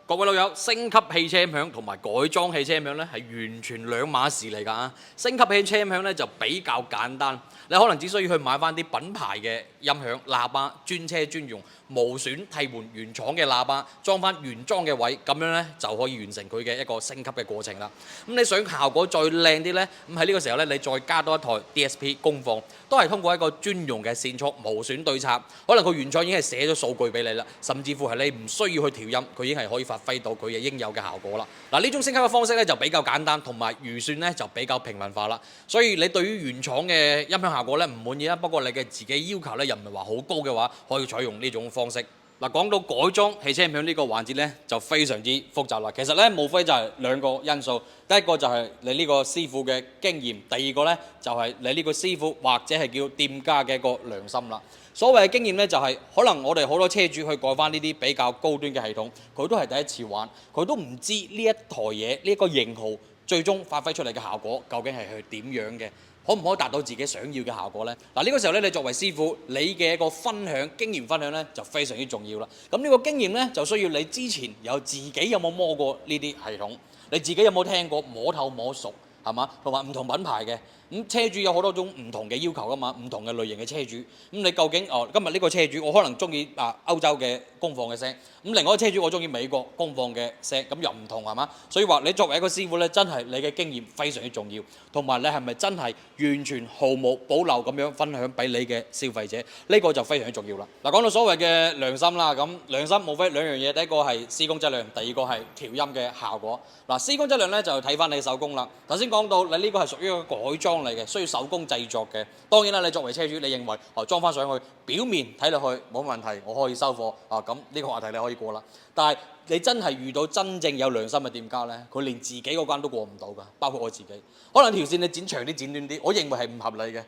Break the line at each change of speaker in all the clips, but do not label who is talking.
各位老友，升級汽車音響同埋改裝汽車音響咧係完全兩碼事嚟㗎。升級汽車音響咧就比較簡單，你可能只需要去買翻啲品牌嘅音響喇叭，專車專用，無損替換原廠嘅喇叭，裝翻原裝嘅位，咁樣咧就可以完成佢嘅一個升級嘅過程啦。咁你想效果再靚啲咧，咁喺呢個時候咧，你再加多一台 DSP 功放，都係通過一個專用嘅線束無損對插，可能佢原廠已經係寫咗數據俾你啦，甚至乎係你唔需要去調音，佢已經係可以發揮到佢嘅應有嘅效果啦。嗱，呢種升級嘅方式咧就比較簡單，同埋預算咧就比較平民化啦。所以你對於原廠嘅音響效果咧唔滿意啦，不過你嘅自己要求咧又唔係話好高嘅話，可以採用呢種方式。嗱，講到改裝汽車音響呢個環節咧，就非常之複雜啦。其實咧，無非就係兩個因素，第一個就係你呢個師傅嘅經驗，第二個咧就係你呢個師傅或者係叫店家嘅一個良心啦。所謂嘅經驗咧，就係可能我哋好多車主去改翻呢啲比較高端嘅系統，佢都係第一次玩，佢都唔知呢一台嘢呢個型號最終發揮出嚟嘅效果究竟係去點樣嘅。可唔可以達到自己想要嘅效果呢？嗱，呢個時候咧，你作為師傅，你嘅一個分享經驗分享咧，就非常之重要啦。咁呢個經驗咧，就需要你之前有自己有冇摸過呢啲系統，你自己有冇聽過摸透摸熟，係嘛？同埋唔同品牌嘅。咁車主有好多種唔同嘅要求噶嘛，唔同嘅類型嘅車主。咁你究竟今日呢個車主我可能中意歐洲嘅功放嘅聲，咁另外一個車主我中意美國功放嘅聲，咁又唔同係嘛？所以話你作為一個師傅咧，真係你嘅經驗非常之重要，同埋你係咪真係完全毫無保留咁樣分享俾你嘅消費者？呢個就非常之重要啦。嗱，講到所謂嘅良心啦，咁良心無非兩樣嘢，第一個係施工質量，第二個係調音嘅效果。嗱，施工質量咧就睇翻你手工啦。頭先講到你呢個係屬於一個改裝嚟嘅，需要手工製作嘅。當然啦，你作為車主，你認為裝翻上去，表面睇落去冇問題，我可以收貨咁呢個話題你可以過啦。但係你真係遇到真正有良心嘅店家咧，佢連自己嗰關都過唔到㗎，包括我自己。可能條線你剪長啲、剪短啲，我認為係唔合理嘅。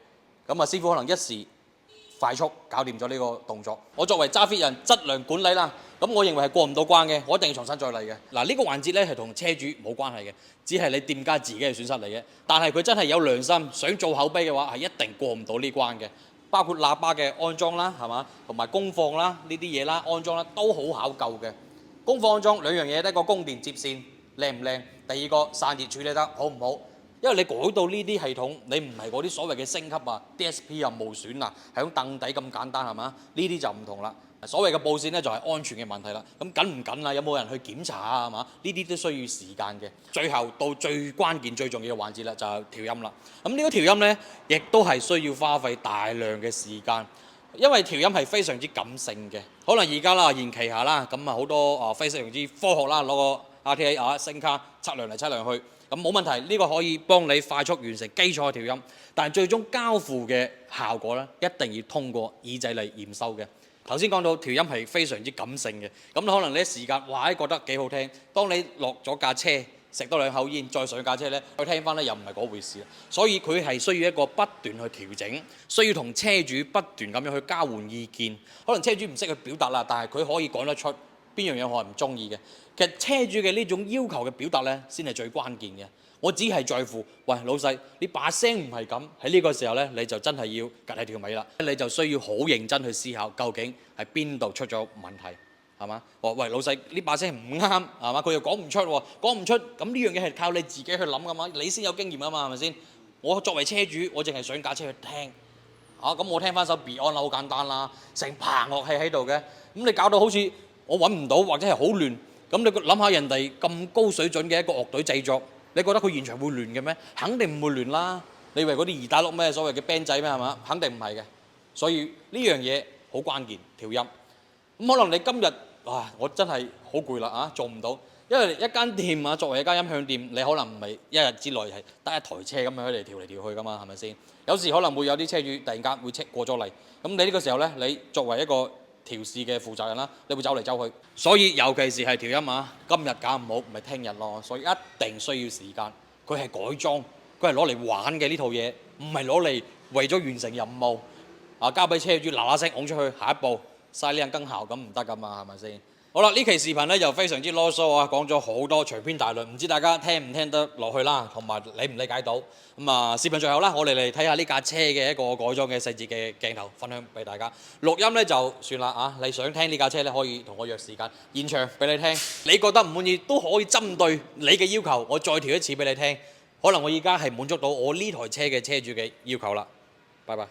咁師傅可能一時快速搞掂咗呢個動作。我作為揸 fit 人，質量管理啦，咁我認為係過唔到關嘅，我一定要重新再嚟嘅。嗱，呢個環節咧係同車主冇關係嘅，只係你店家自己嘅損失嚟嘅。但係佢真係有良心，想做口碑嘅話，係一定過唔到呢關嘅。包括喇叭嘅安裝啦，係嘛，同埋功放啦呢啲嘢啦，安裝啦都好考究嘅。功放安裝兩樣嘢，第一個供電接線靚唔靚，第二個散熱處理得好唔好。因為你改到呢啲系統，你唔係嗰啲所謂嘅升級DSP 無損響凳底咁簡單係嘛？呢啲就唔同啦。所謂嘅佈線咧就係安全嘅問題啦。咁緊唔緊有冇人去檢查係嘛？呢啲都需要時間嘅。最後到最關鍵最重要嘅環節啦，就係調音啦。咁呢個調音咧，亦都係需要花費大量嘅時間，因為調音係非常之感性嘅。可能而家啦延期下啦，咁好多非常之科學啦，攞個 RTA 聲卡測量嚟測量去。咁冇問題，呢個可以幫你快速完成基礎嘅調音，但係最終交付嘅效果咧，一定要通過耳仔嚟驗收嘅。頭先講到調音係非常之感性嘅，咁可能你一時間哇覺得幾好聽，當你落咗架車食多兩口煙，再上架車咧，去聽翻咧又唔係嗰回事。所以佢係需要一個不斷去調整，需要同車主不斷咁樣去交換意見。可能車主唔識去表達啦，但係佢可以講得出邊樣嘢我係唔中意嘅。其實車主嘅呢種要求嘅表達咧，先係最關鍵嘅。我只係在乎，喂老細，你把聲唔係咁，喺呢個時候咧，你就真係要趌起條尾啦。你就需要好認真去思考，究竟係邊度出咗問題，係嘛？喂老細，呢把聲唔啱，係嘛？佢又講唔出喎，講唔出，咁呢樣嘢係靠你自己去諗噶嘛，你先有經驗啊嘛，係咪先？我作為車主，我淨係上架車去聽，咁我聽翻首 Beyond 好簡單啦，成棚樂器喺度嘅，咁你搞到好似我揾唔到或者係好亂。咁你諗下人哋咁高水準嘅一個樂隊製作，你覺得佢現場會亂嘅咩？肯定唔會亂啦！你以為嗰啲二打六咩所謂嘅 band 仔咩係嘛？肯定唔係嘅。所以呢樣嘢好關鍵，調音。咁可能你今日我真係好攰啦做唔到，因為一間店作為一間音響店，你可能唔係一日之內係得一台車咁樣喺度調嚟調去噶嘛，係咪先？有時可能會有啲車主突然間會過咗嚟，咁你呢個時候咧，你作為一個調試嘅負責人啦，你會走嚟走去，所以尤其是係調音今日搞唔好，咪聽日咯，所以一定需要時間。佢係改裝，佢係攞嚟玩嘅呢套嘢，唔係攞嚟為咗完成任務交俾車主嗱嗱聲拱出去，下一步嘥靚更效咁唔得噶嘛，係咪先？好啦，呢期視頻咧就非常之囉嗦啊，講咗好多長篇大論，唔知大家聽唔聽得落去啦，同埋理唔理解到？咁啊，視頻最後啦，我哋嚟睇下呢架車嘅一個改裝嘅細節嘅鏡頭，分享俾大家。錄音咧就算啦啊，你想聽呢架車咧，可以同我約時間現場俾你聽。你覺得唔滿意都可以針對你嘅要求，我再調一次俾你聽。可能我而家係滿足到我呢台車嘅車主嘅要求啦。拜拜。